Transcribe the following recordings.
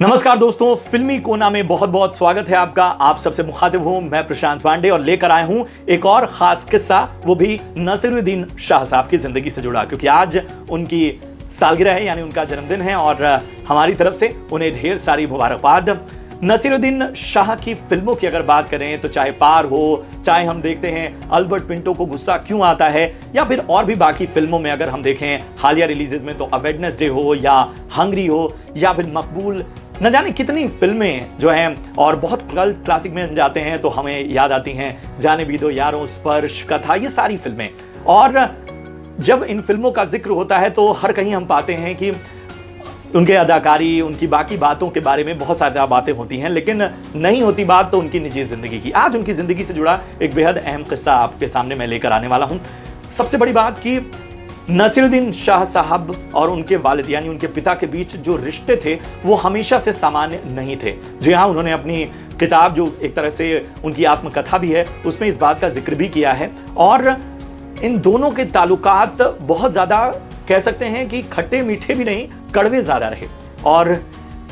नमस्कार दोस्तों, फिल्मी कोना में बहुत बहुत स्वागत है आपका। आप सबसे मुखातिब हूं मैं प्रशांत पांडे और लेकर आया हूं एक और खास किस्सा, वो भी नसीरुद्दीन शाह साहब की जिंदगी से जुड़ा, क्योंकि आज उनकी सालगिरह है, यानी उनका जन्मदिन है और हमारी तरफ से उन्हें ढेर सारी मुबारकबाद। नसीरुद्दीन शाह की फिल्मों की अगर बात करें तो चाहे पार हो, चाहे हम देखते हैं अल्बर्ट पिंटो को गुस्सा क्यों आता है, या फिर और भी बाकी फिल्मों में अगर हम देखें हालिया रिलीजेस में तो अ वेडनेसडे हो या हंग्री हो या फिर मकबूल, न जाने कितनी फिल्में जो हैं। और बहुत कल्ट क्लासिक में हम जाते हैं तो हमें याद आती हैं जाने भी दो यारों, स्पर्श, कथा, ये सारी फिल्में। और जब इन फिल्मों का जिक्र होता है तो हर कहीं हम पाते हैं कि उनके अदाकारी, उनकी बाकी बातों के बारे में बहुत सारी बातें होती हैं, लेकिन नहीं होती बात तो उनकी निजी जिंदगी की। आज उनकी जिंदगी से जुड़ा एक बेहद अहम किस्सा आपके सामने मैं लेकर आने वाला हूं। सबसे बड़ी बात कि नसीरुद्दीन शाह साहब और उनके वालिद यानी उनके पिता के बीच जो रिश्ते थे वो हमेशा से सामान्य नहीं थे। जी हाँ, उन्होंने अपनी किताब, जो एक तरह से उनकी आत्मकथा भी है, उसमें इस बात का जिक्र भी किया है। और इन दोनों के ताल्लुकात बहुत ज़्यादा कह सकते हैं कि खट्टे मीठे भी नहीं, कड़वे ज़्यादा रहे। और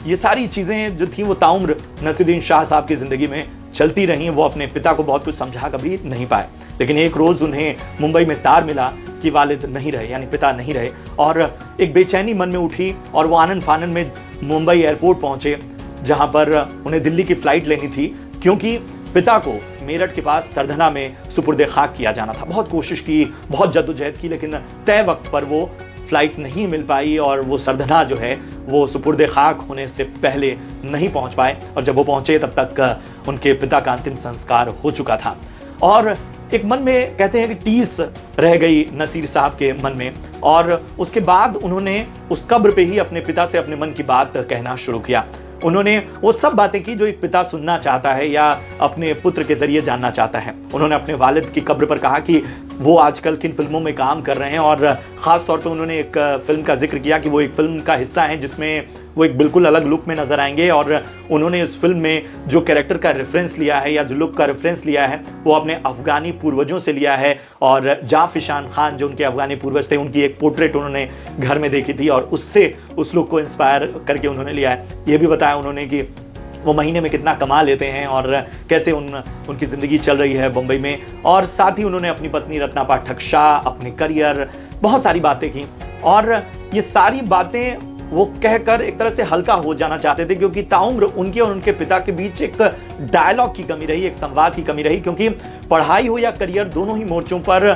ये सारी चीज़ें जो थी वो ताउम्र नसीरुद्दीन शाह साहब की ज़िंदगी में चलती रहीं। वो अपने पिता को बहुत कुछ समझा कभी नहीं पाए, लेकिन एक रोज़ उन्हें मुंबई में तार मिला कि वालिद नहीं रहे, यानी पिता नहीं रहे, और एक बेचैनी मन में उठी और वो आनन फानन में मुंबई एयरपोर्ट पहुंचे, जहां पर उन्हें दिल्ली की फ़्लाइट लेनी थी, क्योंकि पिता को मेरठ के पास सरधना में सुपुर्दे खाक किया जाना था। बहुत कोशिश की, बहुत जद्दोजहद की, लेकिन तय वक्त पर वो फ़्लाइट नहीं मिल पाई और वो सरधना जो है वो सुपुर्दे खाक होने से पहले नहीं पहुंच पाए। और जब वो पहुंचे तब तक उनके पिता का अंतिम संस्कार हो चुका था। और एक मन में कहते हैं कि टीस रह गई नसीर साहब के मन में, और उसके बाद उन्होंने उस कब्र पे ही अपने पिता से अपने मन की बात कहना शुरू किया। उन्होंने वो सब बातें की जो एक पिता सुनना चाहता है या अपने पुत्र के जरिए जानना चाहता है। उन्होंने अपने वालिद की कब्र पर कहा कि वो आजकल किन फिल्मों में काम कर रहे हैं, और ख़ास तौर पे उन्होंने एक फिल्म का जिक्र किया कि वो एक फिल्म का हिस्सा है जिसमें वो एक बिल्कुल अलग लुक में नजर आएंगे। और उन्होंने इस फिल्म में जो कैरेक्टर का रेफरेंस लिया है या जो लुक का रेफरेंस लिया है वो अपने अफगानी पूर्वजों से लिया है। और जाफिशान खान जो उनके अफगानी पूर्वज थे, उनकी एक पोर्ट्रेट उन्होंने घर में देखी थी और उससे उस लुक को इंस्पायर करके उन्होंने लिया है। ये भी बताया उन्होंने कि वो महीने में कितना कमा लेते हैं और कैसे उनकी ज़िंदगी चल रही है बम्बई में। और साथ ही उन्होंने अपनी पत्नी रत्ना पाठक शाह, अपने करियर, बहुत सारी बातें की। और ये सारी बातें वो कहकर एक तरह से हल्का हो जाना चाहते थे, क्योंकि ताउम्र उनके और उनके पिता के बीच एक डायलॉग की कमी रही, एक संवाद की कमी रही। क्योंकि पढ़ाई हो या करियर, दोनों ही मोर्चों पर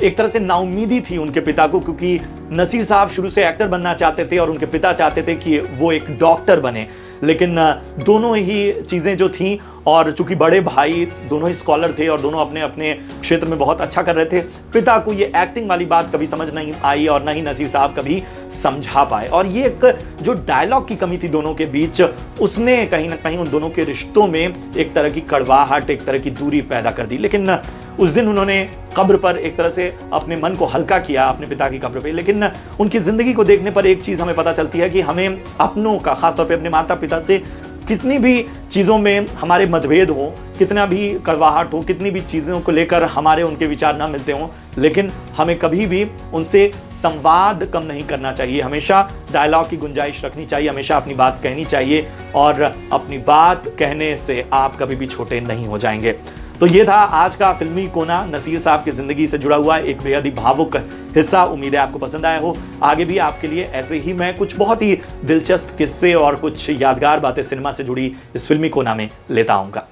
एक तरह से नाउमीदी थी उनके पिता को, क्योंकि नसीर साहब शुरू से एक्टर बनना चाहते थे और उनके पिता चाहते थे कि वो एक डॉक्टर बने। लेकिन दोनों ही चीज़ें जो थीं, और चूंकि बड़े भाई दोनों ही स्कॉलर थे और दोनों अपने अपने क्षेत्र में बहुत अच्छा कर रहे थे, पिता को ये एक्टिंग वाली बात कभी समझ नहीं आई और ना ही नसीर साहब कभी समझा पाए। और ये एक जो डायलॉग की कमी थी दोनों के बीच, उसने कहीं ना कहीं उन दोनों के रिश्तों में एक तरह की कड़वाहट, एक तरह की दूरी पैदा कर दी। लेकिन उस दिन उन्होंने कब्र पर एक तरह से अपने मन को हल्का किया, अपने पिता की कब्र पे। लेकिन उनकी ज़िंदगी को देखने पर एक चीज़ हमें पता चलती है कि हमें अपनों का, खासतौर पे अपने माता पिता से कितनी भी चीज़ों में हमारे मतभेद हो, कितना भी कड़वाहट हो, कितनी भी चीज़ों को लेकर हमारे उनके विचार ना मिलते हों, लेकिन हमें कभी भी उनसे संवाद कम नहीं करना चाहिए। हमेशा डायलॉग की गुंजाइश रखनी चाहिए, हमेशा अपनी बात कहनी चाहिए, और अपनी बात कहने से आप कभी भी छोटे नहीं हो जाएंगे। तो ये था आज का फिल्मी कोना, नसीर साहब की ज़िंदगी से जुड़ा हुआ एक बेहद ही भावुक हिस्सा। उम्मीद है आपको पसंद आया हो। आगे भी आपके लिए ऐसे ही मैं कुछ बहुत ही दिलचस्प किस्से और कुछ यादगार बातें सिनेमा से जुड़ी इस फिल्मी कोना में लेता आऊँगा।